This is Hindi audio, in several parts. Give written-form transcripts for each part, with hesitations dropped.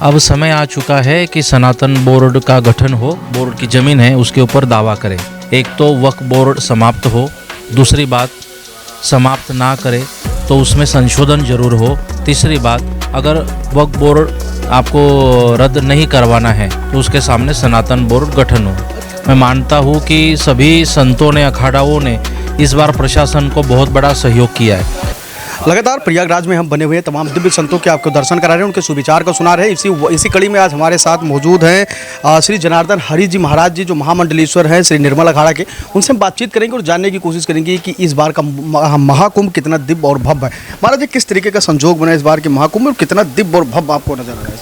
अब समय आ चुका है कि सनातन बोर्ड का गठन हो, बोर्ड की ज़मीन है उसके ऊपर दावा करें। एक तो वक्फ बोर्ड समाप्त हो, दूसरी बात समाप्त ना करे तो उसमें संशोधन जरूर हो, तीसरी बात अगर वक्फ बोर्ड आपको रद्द नहीं करवाना है तो उसके सामने सनातन बोर्ड गठन हो। मैं मानता हूँ कि सभी संतों ने, अखाड़ाओं ने इस बार प्रशासन को बहुत बड़ा सहयोग किया है। लगातार प्रयागराज में हम बने हुए हैं, तमाम दिव्य संतों के आपको दर्शन करा रहे हैं, उनके सुविचार को सुना रहे हैं। इसी कड़ी में आज हमारे साथ मौजूद हैं श्री जनार्दन हरि जी महाराज जी, जो महामंडलेश्वर हैं श्री निर्मल अखाड़ा के। उनसे हम बातचीत करेंगे और जानने की कोशिश करेंगे कि इस बार का महाकुंभ कितना दिव्य और भव्य है। महाराज जी, किस तरीके का संजोग बना इस बार के महाकुंभ में और कितना दिव्य और भव्य आपको नजर आ रहा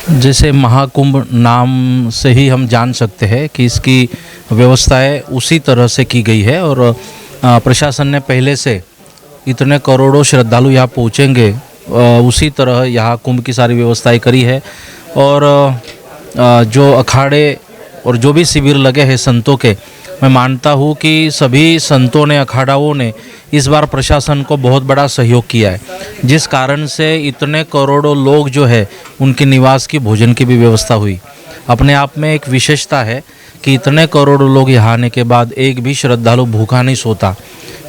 है? जैसे महाकुंभ नाम से ही हम जान सकते हैं कि इसकी व्यवस्थाएं उसी तरह से की गई है और प्रशासन ने पहले से इतने करोड़ों श्रद्धालु यहाँ पहुँचेंगे उसी तरह यहाँ कुंभ की सारी व्यवस्थाएं करी है। और जो अखाड़े और जो भी शिविर लगे हैं संतों के, मैं मानता हूँ कि सभी संतों ने, अखाड़ाओं ने इस बार प्रशासन को बहुत बड़ा सहयोग किया है, जिस कारण से इतने करोड़ों लोग जो है उनके निवास की, भोजन की भी व्यवस्था हुई। अपने आप में एक विशेषता है कि इतने करोड़ों लोग यहाँ आने के बाद एक भी श्रद्धालु भूखा नहीं सोता।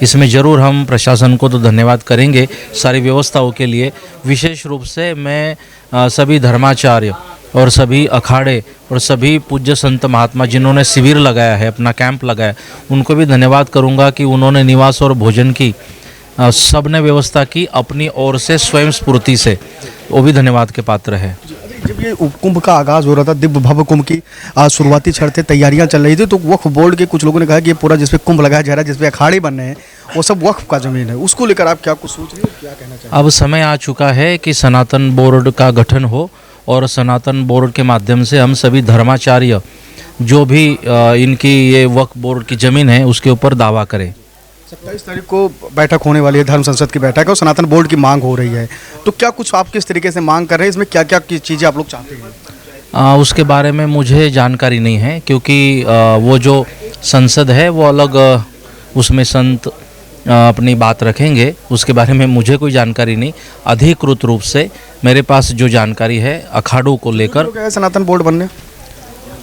इसमें ज़रूर हम प्रशासन को तो धन्यवाद करेंगे सारी व्यवस्थाओं के लिए। विशेष रूप से मैं सभी धर्माचार्य और सभी अखाड़े और सभी पूज्य संत महात्मा जिन्होंने शिविर लगाया है, अपना कैंप लगाया, उनको भी धन्यवाद करूंगा कि उन्होंने निवास और भोजन की सब ने व्यवस्था की अपनी ओर से, स्वयं स्फूर्ति से, वो भी धन्यवाद के पात्र है। जब ये कुंभ का आगाज़ हो रहा था, दिव्य भव्य कुंभ की शुरुआती शर्तें, तैयारियां चल रही थी, तो वक्फ बोर्ड के कुछ लोगों ने कहा कि ये पूरा जिसपे कुंभ लगाया जा रहा है, जिसपे अखाड़े बन रहे हैं, वो सब वक्फ का ज़मीन है। उसको लेकर आप क्या कुछ सोच रहे हो, क्या कहना चाहते हैं? अब समय आ चुका है कि सनातन बोर्ड का गठन हो और सनातन बोर्ड के माध्यम से हम सभी धर्माचार्य जो भी इनकी ये वक्फ बोर्ड की ज़मीन है उसके ऊपर दावा करें। 27 तारीख को बैठक होने वाली है, धर्म संसद की बैठक है और सनातन बोर्ड की मांग हो रही है, तो क्या कुछ आप किस तरीके से मांग कर रहे हैं, इसमें क्या क्या चीज़ें आप लोग चाहते हैं? उसके बारे में मुझे जानकारी नहीं है, क्योंकि वो जो संसद है वो अलग, उसमें संत अपनी बात रखेंगे, उसके बारे में मुझे कोई जानकारी नहीं। अधिकृत रूप से मेरे पास जो जानकारी है अखाड़ों को लेकर, क्या है सनातन बोर्ड बनने,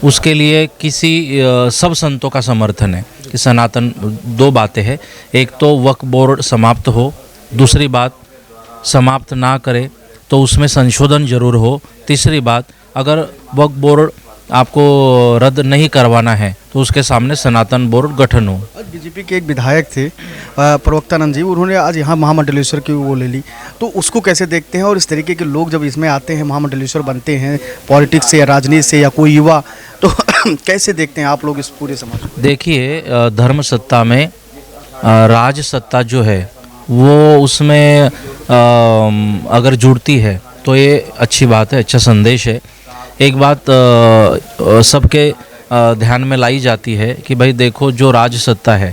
उसके लिए किसी सब संतों का समर्थन है कि सनातन, दो बातें हैं, एक तो वक्फ बोर्ड समाप्त हो, दूसरी बात समाप्त ना करे तो उसमें संशोधन जरूर हो, तीसरी बात अगर वक्फ बोर्ड आपको रद्द नहीं करवाना है तो उसके सामने सनातन बोर्ड गठन हो। आज बीजेपी के एक विधायक थे प्रवक्तानंद जी, उन्होंने आज यहाँ महामंडलेश्वर की वो ले ली, तो उसको कैसे देखते हैं? और इस तरीके के लोग जब इसमें आते हैं, महामंडलेश्वर बनते हैं पॉलिटिक्स से या राजनीति से या कोई युवा, तो कैसे देखते हैं आप लोग इस पूरे समाज को? देखिए, धर्म सत्ता में राज सत्ता जो है वो उसमें अगर जुड़ती है तो ये अच्छी बात है, अच्छा संदेश है। एक बात सबके ध्यान में लाई जाती है कि भाई देखो, जो राज सत्ता है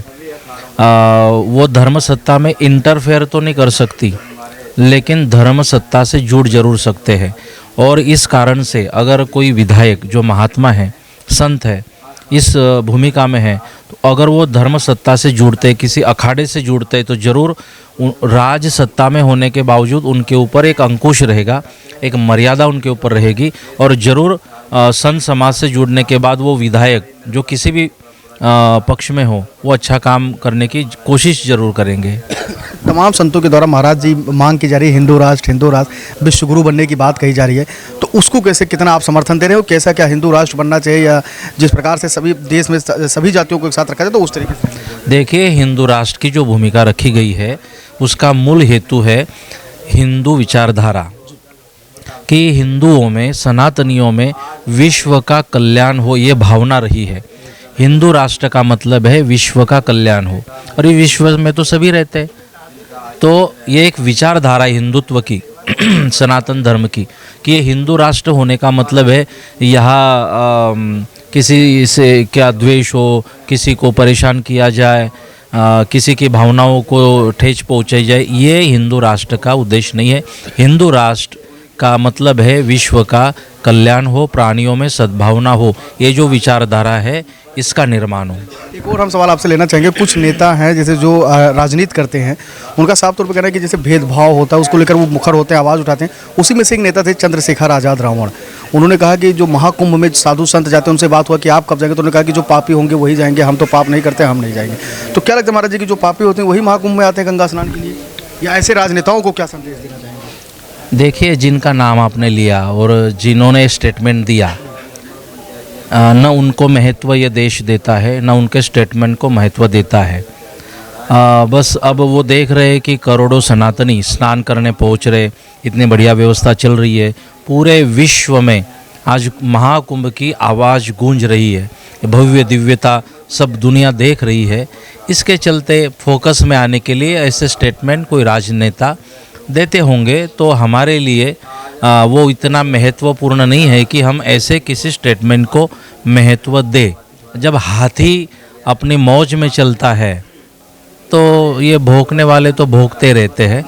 वो धर्म सत्ता में इंटरफेयर तो नहीं कर सकती, लेकिन धर्म सत्ता से जुड़ जरूर सकते हैं। और इस कारण से अगर कोई विधायक जो महात्मा है, संत है, इस भूमिका में है, तो अगर वो धर्म सत्ता से जुड़ते, किसी अखाड़े से जुड़ते, तो ज़रूर राज सत्ता में होने के बावजूद उनके ऊपर एक अंकुश रहेगा, एक मर्यादा उनके ऊपर रहेगी। और ज़रूर संत समाज से जुड़ने के बाद वो विधायक जो किसी भी पक्ष में हो, वो अच्छा काम करने की कोशिश ज़रूर करेंगे। तमाम संतों के द्वारा महाराज जी मांग की जा रही है हिंदू राष्ट्र, विश्वगुरु बनने की बात कही जा रही है, तो उसको कैसे, कितना आप समर्थन दे रहे हो? कैसा, क्या हिंदू राष्ट्र बनना चाहिए या जिस प्रकार से सभी देश में सभी जातियों को एक साथ रखा जाए, तो उस तरीके से? देखिए, हिंदू राष्ट्र की जो भूमिका रखी गई है उसका मूल हेतु है हिंदू विचारधारा, कि हिंदुओं में, सनातनियों में विश्व का कल्याण हो, ये भावना रही है। हिंदू राष्ट्र का मतलब है विश्व का कल्याण हो, और ये विश्व में तो सभी रहते हैं, तो ये एक विचारधारा हिंदुत्व की सनातन धर्म की, कि ये हिंदू राष्ट्र होने का मतलब है यहाँ किसी से क्या द्वेष हो, किसी को परेशान किया जाए, किसी की भावनाओं को ठेस पहुँचाई जाए, ये हिंदू राष्ट्र का उद्देश्य नहीं है। हिंदू राष्ट्र का मतलब है विश्व का कल्याण हो, प्राणियों में सद्भावना हो। ये जो विचारधारा है, इसका निर्माण हो। एक और हम सवाल आपसे लेना चाहेंगे, कुछ नेता हैं जैसे जो राजनीति करते हैं, उनका साफ तौर पर कहना है कि जैसे भेदभाव होता है उसको लेकर वो मुखर होते हैं, आवाज़ उठाते हैं। उसी में से एक नेता थे चंद्रशेखर आज़ाद रावण। उन्होंने कहा कि जो महाकुंभ में साधु संत जाते हैं उनसे बात हुआ कि आप कब जाएंगे, तो उन्होंने कहा कि जो पापी होंगे वही जाएंगे, हम तो पाप नहीं करते, हम नहीं जाएंगे। तो क्या लगता है महाराज जी कि जो पापी होते हैं वही महाकुंभ में आते हैं गंगा स्नान के लिए, या ऐसे राजनेताओं को क्या संदेश देना चाहेंगे? देखिए, जिनका नाम आपने लिया और जिन्होंने स्टेटमेंट दिया, न उनको महत्व ये देश देता है, न उनके स्टेटमेंट को महत्व देता है। बस अब वो देख रहे हैं कि करोड़ों सनातनी स्नान करने पहुंच रहे, इतनी बढ़िया व्यवस्था चल रही है, पूरे विश्व में आज महाकुंभ की आवाज़ गूंज रही है, भव्य दिव्यता सब दुनिया देख रही है। इसके चलते फोकस में आने के लिए ऐसे स्टेटमेंट कोई राजनेता देते होंगे, तो हमारे लिए वो इतना महत्वपूर्ण नहीं है कि हम ऐसे किसी स्टेटमेंट को महत्व दें। जब हाथी अपनी मौज में चलता है तो ये भौंकने वाले तो भौंकते रहते हैं,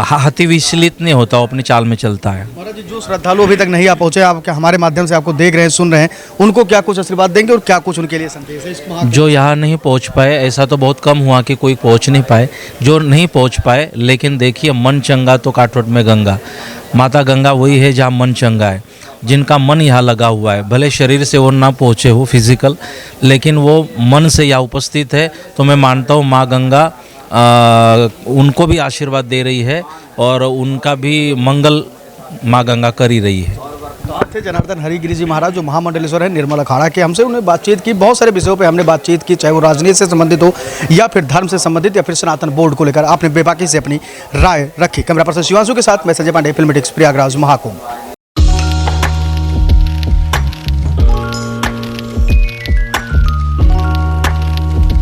हाथी विचलित नहीं होता, वो अपनी चाल में चलता है। महाराज जी, जो श्रद्धालु अभी तक नहीं आ पहुंचे, आप हमारे माध्यम से आपको देख रहे हैं, सुन रहे हैं, उनको क्या कुछ आशीर्वाद देंगे और क्या कुछ उनके लिए संदेश है इस जो यहाँ नहीं पहुँच पाए, ऐसा तो बहुत कम हुआ कि कोई पहुँच नहीं पाए, जो नहीं पहुँच पाए, लेकिन देखिए मन चंगा तो काटवट में गंगा। माता गंगा वही है जहाँ मन चंगा है। जिनका मन यहाँ लगा हुआ है, भले शरीर से वो ना पहुँचे हो फिजिकल, लेकिन वो मन से यहाँ उपस्थित है, तो मैं मानता हूँ माँ गंगा उनको भी आशीर्वाद दे रही है और उनका भी मंगल माँ गंगा कर ही रही है। तो आप थे जनार्दन हरिगिरी जी महाराज, जो महामंडलेश्वर है निर्मल अखाड़ा के। हमसे उन्हें बातचीत की, बहुत सारे विषयों पे हमने बातचीत की, चाहे वो राजनीति से संबंधित हो या फिर धर्म से संबंधित या फिर सनातन बोर्ड को लेकर आपने बेबाकी से अपनी राय रखी। कैमरा पर्सन शिवांशु के साथ मैं संजय पांडे, फिल्मीटिक्स, प्रयागराज, महाकुंभ।